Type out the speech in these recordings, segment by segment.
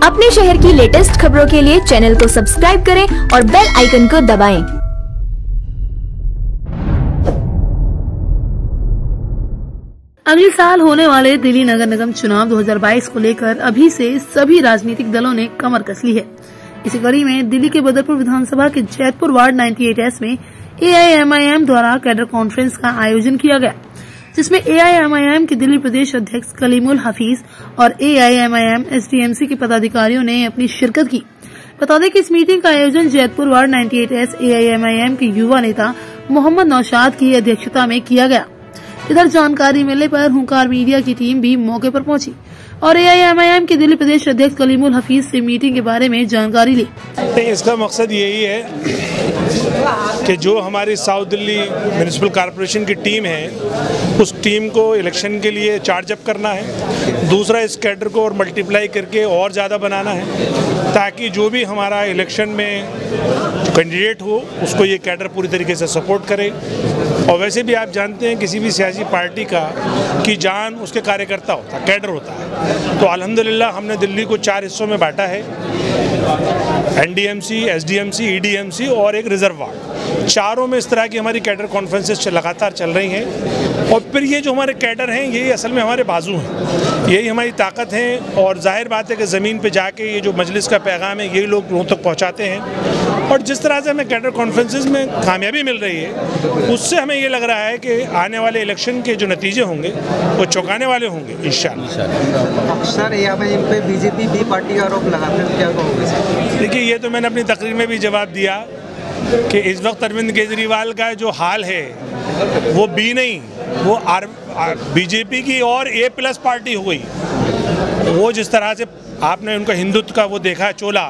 अपने शहर की लेटेस्ट खबरों के लिए चैनल को सब्सक्राइब करें और बेल आइकन को दबाएं। अगले साल होने वाले दिल्ली नगर निगम चुनाव 2022 को लेकर अभी से सभी राजनीतिक दलों ने कमर कस ली है। इसी कड़ी में दिल्ली के बदरपुर विधानसभा के जैतपुर वार्ड 98S में AIMIM द्वारा कैडर कॉन्फ्रेंस का आयोजन किया गया, जिसमें AIMIM के दिल्ली प्रदेश अध्यक्ष कलीमुल हफीज और AIMIM SDMC के पदाधिकारियों ने अपनी शिरकत की। बता दें कि इस मीटिंग का आयोजन जैतपुर वार्ड 98S AIMIM के युवा नेता मोहम्मद नौशाद की अध्यक्षता में किया गया। इधर जानकारी मिलने पर हुंकार मीडिया की टीम भी मौके पर पहुंची और AIMIM के दिल्ली प्रदेश अध्यक्ष कलीमुल हफीज से मीटिंग के बारे में जानकारी ली। इसका मकसद यही है कि जो हमारी साउथ दिल्ली म्युनिसिपल कॉरपोरेशन की टीम है, उस टीम को इलेक्शन के लिए चार्ज अप करना है। दूसरा, इस कैडर को और मल्टीप्लाई करके और ज़्यादा बनाना है, ताकि जो भी हमारा इलेक्शन में कैंडिडेट हो उसको ये कैडर पूरी तरीके से सपोर्ट करे। और वैसे भी आप जानते हैं किसी भी सियासी पार्टी की जान उसके कार्यकर्ता होता है, कैडर होता है। तो अल्हम्दुलिल्लाह हमने दिल्ली को 4 हिस्सों में बांटा है, NDMC, SDMC, EDMC और एक रिजर्व वार्ड। चारों में इस तरह की हमारी कैडर कॉन्फ्रेंसेस लगातार चल रही हैं। और फिर ये जो हमारे कैडर हैं, यही असल में हमारे बाजू हैं, यही हमारी ताकत है। और जाहिर बात है कि ज़मीन पे जाके ये जो मजलिस का पैगाम है, यही लोग लोगों तक पहुँचाते हैं। और जिस तरह से हमें कैडर कॉन्फ्रेंसेस में कामयाबी मिल रही है, उससे हमें ये लग रहा है कि आने वाले इलेक्शन के जो नतीजे होंगे वो चौंकाने वाले होंगे इंशाअल्लाह। अक्सर इन पे बीजेपी बी पार्टी का आरोप लगाते हैं, क्या कहोगे? देखिए, ये तो मैंने अपनी तकरीर में भी जवाब दिया कि इस वक्त अरविंद केजरीवाल का जो हाल है वो बी नहीं, वो बीजेपी की और A+ पार्टी हो गई। वो जिस तरह से आपने उनका हिंदुत्व का वो देखा चोला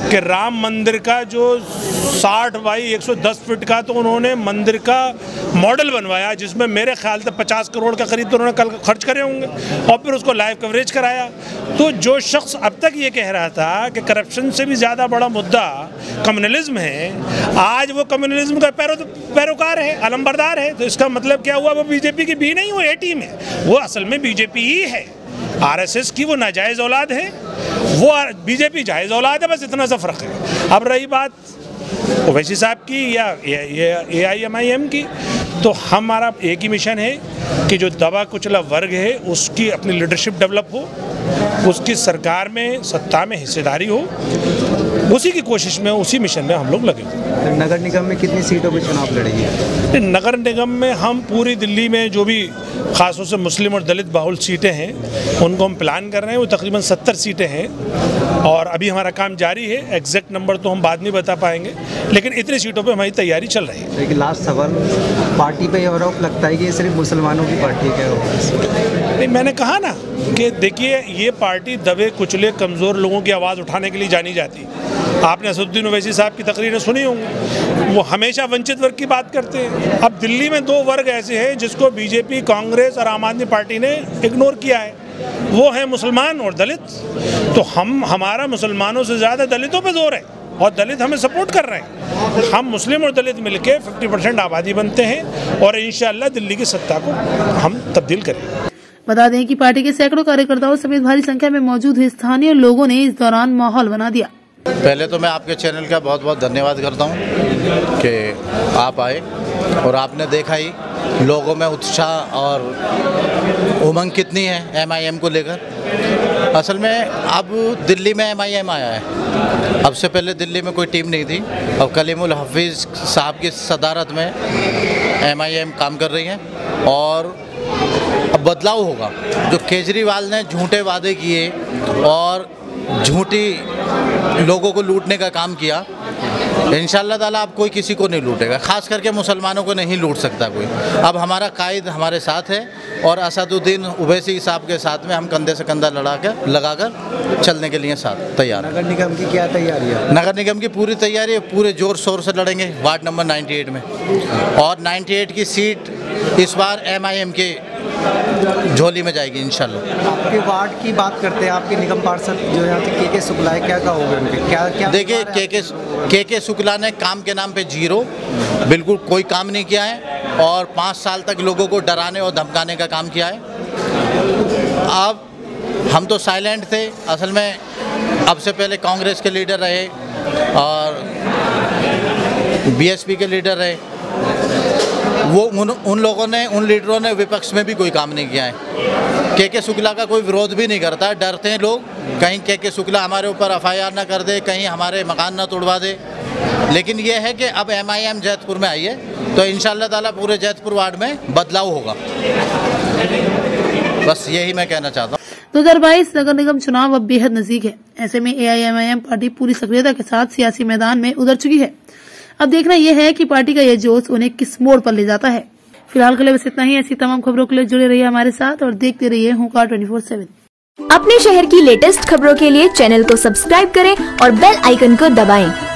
कि राम मंदिर का जो 60 बाई 110 फीट का तो उन्होंने मंदिर का मॉडल बनवाया, जिसमें मेरे ख्याल से 50 करोड़ का करीब तो उन्होंने कल खर्च करे होंगे, और फिर उसको लाइव कवरेज कराया। तो जो शख्स अब तक ये कह रहा था कि करप्शन से भी ज़्यादा बड़ा मुद्दा कम्युनलिज्म है, आज वो कम्युनलिज्म का पैरोकार है, अलंबरदार है। तो इसका मतलब क्या हुआ? वो बीजेपी की बी नहीं, वो A टीम है। वो असल में बीजेपी ही है। RSS की वो नाजायज़ औलाद है, वो बीजेपी जायज़ औलाद है, बस इतना सा फ़र्क है। अब रही बात ओवैसी साहब की या AIMIM की, तो हमारा एक ही मिशन है कि जो दबा कुचला वर्ग है उसकी अपनी लीडरशिप डेवलप हो, उसकी सरकार में सत्ता में हिस्सेदारी हो, उसी की कोशिश में, उसी मिशन में हम लोग लगे। नगर निगम में कितनी सीटों पर चुनाव लड़ेंगे? नगर निगम में हम पूरी दिल्ली में जो भी खासतौर से मुस्लिम और दलित बाहुल सीटें हैं उनको हम प्लान कर रहे हैं। वो तकरीबन 70 सीटें हैं और अभी हमारा काम जारी है। एग्जैक्ट नंबर तो हम बाद में बता पाएंगे, लेकिन इतनी सीटों पे हमारी तैयारी चल रही है। लेकिन लास्ट सवाल, पार्टी पे आरोप लगता है कि ये सिर्फ मुसलमानों की पार्टी है। नहीं, मैंने कहा ना कि देखिए, ये पार्टी दबे कुचले कमज़ोर लोगों की आवाज़ उठाने के लिए जानी जाती है। आपने असदुद्दीन ओवैसी साहब की तकरीरें सुनी होंगी, वो हमेशा वंचित वर्ग की बात करते हैं। अब दिल्ली में 2 वर्ग ऐसे हैं जिसको बीजेपी, कांग्रेस और आम आदमी पार्टी ने इग्नोर किया है, वो है मुसलमान और दलित। तो हमारा मुसलमानों से ज़्यादा दलितों पे जोर है और दलित हमें सपोर्ट कर रहे हैं। हम मुस्लिम और दलित मिलके 50% आबादी बनते हैं और इंशाअल्लाह दिल्ली की सत्ता को हम तब्दील करेंगे। बता दें कि पार्टी के सैकड़ों कार्यकर्ताओं समेत भारी संख्या में मौजूद स्थानीय लोगों ने इस दौरान माहौल बना दिया। पहले तो मैं आपके चैनल का बहुत बहुत धन्यवाद करता हूं कि आप आए और आपने देखा ही लोगों में उत्साह और उमंग कितनी है MIM को लेकर। असल में अब दिल्ली में MIM आया है, अब से पहले दिल्ली में कोई टीम नहीं थी। अब कलीमुल हफीज़ साहब की सदारत में MIM काम कर रही है और अब बदलाव होगा। जो केजरीवाल ने झूठे वादे किए और झूठी लोगों को लूटने का काम किया, इंशाअल्लाह ताला अब कोई किसी को नहीं लूटेगा, खास करके मुसलमानों को नहीं लूट सकता कोई। अब हमारा कायद हमारे साथ है और असदुद्दीन ओवैसी साहब के साथ में हम कंधे से कंधा लगाकर चलने के लिए साथ तैयार। नगर निगम की क्या तैयारी है? नगर निगम की पूरी तैयारी है, पूरे जोर शोर से लड़ेंगे वार्ड नंबर 98 में, और 98 की सीट इस बार MIM के झोली में जाएगी इंशाल्लाह। आपके वार्ड की बात करते हैं, आपके निगम पार्षद जो यहाँ से के शुक्ला है, क्या कहोगे उनके? क्या देखिए, के शुक्ला ने काम के नाम पे 0, बिल्कुल कोई काम नहीं किया है और 5 साल तक लोगों को डराने और धमकाने का काम किया है। अब हम तो साइलेंट थे, असल में अब से पहले कांग्रेस के लीडर रहे और बीएसपी के लीडर रहे, वो उन लोगों ने, उन लीडरों ने विपक्ष में भी कोई काम नहीं किया है। के शुक्ला का कोई विरोध भी नहीं करता है, डरते हैं लोग कहीं के शुक्ला हमारे ऊपर FIR ना कर दे, कहीं हमारे मकान ना तोड़वा दे। लेकिन ये है कि अब MIM जैतपुर में आई है तो इंशाअल्लाह ताला पूरे जैतपुर वार्ड में बदलाव होगा। बस यही मैं कहना चाहता हूँ। 2022 नगर निगम चुनाव अब बेहद नजदीक है। ऐसे में AIMIM पार्टी पूरी सक्रियता के साथ सियासी मैदान में उतर चुकी है। अब देखना यह है कि पार्टी का यह जोश उन्हें किस मोड़ पर ले जाता है। फिलहाल के लिए बस इतना ही। ऐसी तमाम खबरों के लिए जुड़े रहिए हमारे साथ और देखते रहिए हुंकार 24/7। अपने शहर की लेटेस्ट खबरों के लिए चैनल को सब्सक्राइब करें और बेल आइकन को दबाएं।